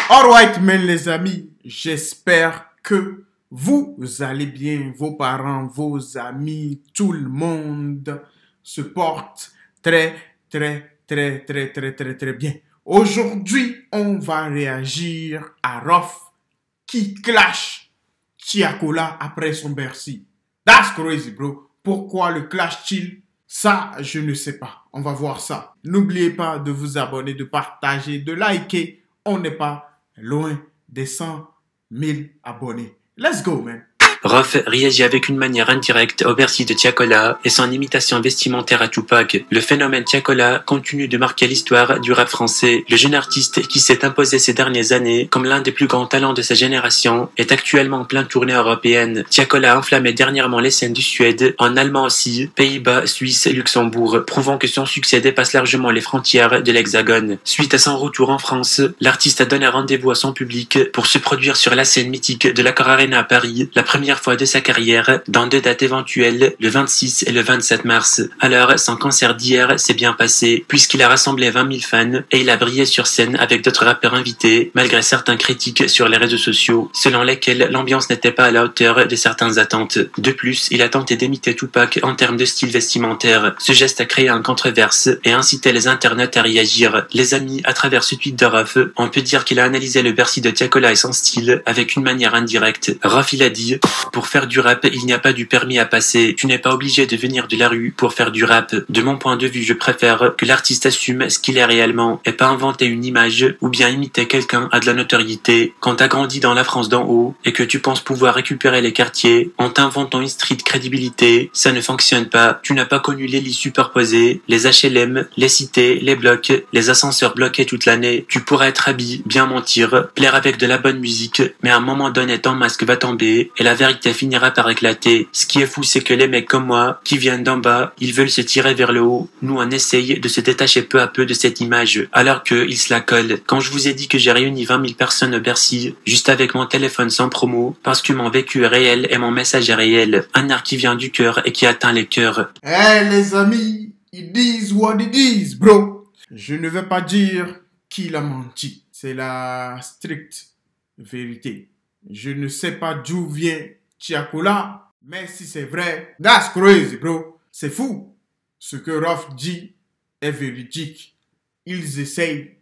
Alright, men les amis, j'espère que vous allez bien, vos parents, vos amis, tout le monde se porte très bien. Aujourd'hui, on va réagir à Rof qui clash Tiakola après son Bercy. That's crazy, bro. Pourquoi le clash-t-il? Ça, je ne sais pas. On va voir ça. N'oubliez pas de vous abonner, de partager, de liker. On n'est pas loin des 100 000 abonnés. Let's go, man. Rof réagit avec une manière indirecte au Bercy de Tiakola et son imitation vestimentaire à Tupac. Le phénomène Tiakola continue de marquer l'histoire du rap français. Le jeune artiste qui s'est imposé ces dernières années comme l'un des plus grands talents de sa génération est actuellement en pleine tournée européenne. Tiakola a enflammé dernièrement les scènes du Suède, en allemand aussi, Pays-Bas, Suisse et Luxembourg, prouvant que son succès dépasse largement les frontières de l'Hexagone. Suite à son retour en France, l'artiste a donné rendez-vous à son public pour se produire sur la scène mythique de l'Accor Arena à Paris, la première fois de sa carrière, dans 2 dates éventuelles, le 26 et le 27 mars. Alors, son concert d'hier s'est bien passé, puisqu'il a rassemblé 20 000 fans et il a brillé sur scène avec d'autres rappeurs invités, malgré certains critiques sur les réseaux sociaux, selon lesquels l'ambiance n'était pas à la hauteur de certaines attentes. De plus, il a tenté d'imiter Tupac en termes de style vestimentaire. Ce geste a créé un controverse et incité les internautes à réagir. Les amis, à travers ce tweet de Rof, on peut dire qu'il a analysé le Bercy de Tiakola et son style avec une manière indirecte. Rof, il a dit: pour faire du rap, il n'y a pas du permis à passer. Tu n'es pas obligé de venir de la rue pour faire du rap. De mon point de vue, je préfère que l'artiste assume ce qu'il est réellement et pas inventer une image ou bien imiter quelqu'un à de la notoriété. Quand t'as grandi dans la France d'en haut et que tu penses pouvoir récupérer les quartiers en t'inventant une street crédibilité, ça ne fonctionne pas. Tu n'as pas connu les lits superposés, les HLM, les cités, les blocs, les ascenseurs bloqués toute l'année. Tu pourrais être habillé, bien mentir, plaire avec de la bonne musique, mais à un moment donné, ton masque va tomber et la vérité finira par éclater. Ce qui est fou, c'est que les mecs comme moi, qui viennent d'en bas, ils veulent se tirer vers le haut. Nous, on essaye de se détacher peu à peu de cette image, alors qu'ils se la collent. Quand je vous ai dit que j'ai réuni 20 000 personnes au Bercy, juste avec mon téléphone sans promo, parce que mon vécu est réel et mon message est réel. Un art qui vient du cœur et qui atteint les cœurs. Hey les amis, it is what it is, bro. Je ne vais pas dire qu'il a menti. C'est la stricte vérité. Je ne sais pas d'où vient Tiakola, mais si c'est vrai, that's crazy, bro. C'est fou. Ce que Rof dit est véridique. Ils essayent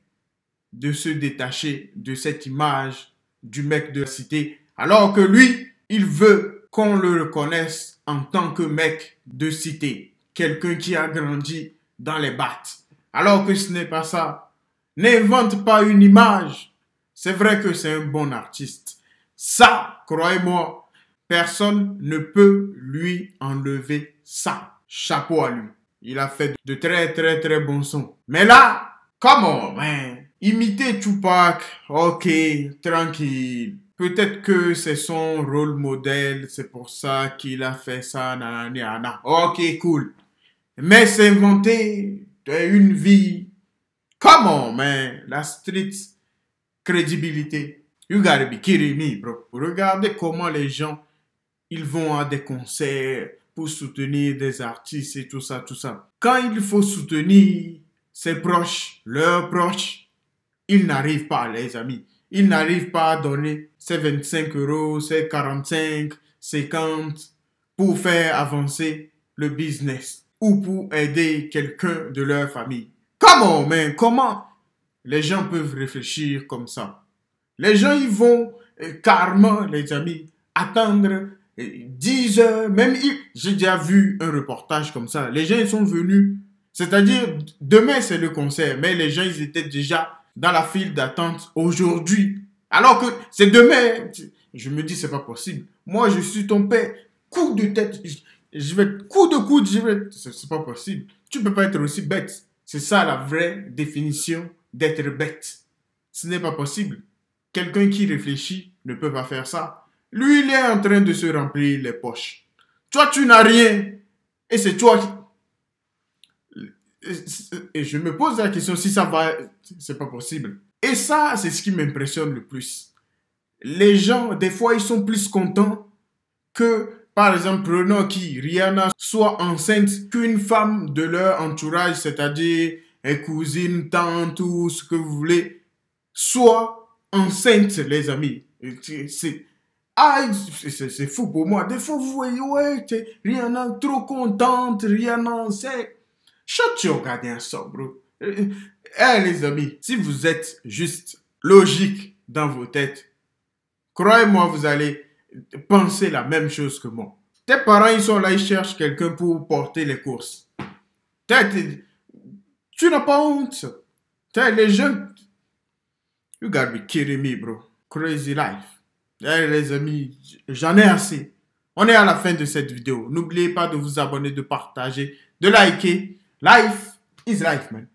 de se détacher de cette image du mec de la cité, alors que lui, il veut qu'on le reconnaisse en tant que mec de cité. Quelqu'un qui a grandi dans les battes. Alors que ce n'est pas ça. N'invente pas une image. C'est vrai que c'est un bon artiste. Ça, croyez-moi, personne ne peut lui enlever ça. Chapeau à lui. Il a fait de très bons sons. Mais là, come on, man. Imiter Tupac, ok, tranquille. Peut-être que c'est son rôle modèle, c'est pour ça qu'il a fait ça, nanana. Ok, cool. Mais s'inventer une vie, come on, man. La street crédibilité. You gotta be kidding me, bro. Regardez comment les gens, ils vont à des concerts pour soutenir des artistes et tout ça. Quand il faut soutenir ses proches, leurs proches, ils n'arrivent pas, les amis. Ils n'arrivent pas à donner ces 25 €, ces 45, 50 pour faire avancer le business ou pour aider quelqu'un de leur famille. Comment, man? Comment les gens peuvent réfléchir comme ça? Les gens, ils vont carrément, les amis, attendre 10 heures. Même, j'ai déjà vu un reportage comme ça. Les gens, ils sont venus. C'est-à-dire, demain, c'est le concert. Mais les gens, ils étaient déjà dans la file d'attente aujourd'hui. Alors que c'est demain. Je me dis, c'est pas possible. Moi, je suis ton père. Coup de tête. Je vais, coup de coude, je vais. C'est pas possible. Tu peux pas être aussi bête. C'est ça la vraie définition d'être bête. Ce n'est pas possible. Quelqu'un qui réfléchit ne peut pas faire ça. Lui, il est en train de se remplir les poches. Toi, tu n'as rien. Et c'est toi qui... Et je me pose la question si ça va... C'est pas possible. Et ça, c'est ce qui m'impressionne le plus. Les gens, des fois, ils sont plus contents que, par exemple, prenons qui, Rihanna, soit enceinte qu'une femme de leur entourage, c'est-à-dire une cousine, tante ou ce que vous voulez, soit enceinte, les amis. C'est fou pour moi. Des fois, vous voyez, ouais, Rihanna trop contente, Rihanna, c'est... Shut your goddamn up, bro. Les amis, si vous êtes juste logique dans vos têtes, croyez-moi, vous allez penser la même chose que moi. Tes parents, ils sont là, ils cherchent quelqu'un pour porter les courses. Tu n'as pas honte. Les jeunes... You gotta be kidding me, bro. Crazy life. Les amis, j'en ai assez. On est à la fin de cette vidéo. N'oubliez pas de vous abonner, de partager, de liker. Life is life, man.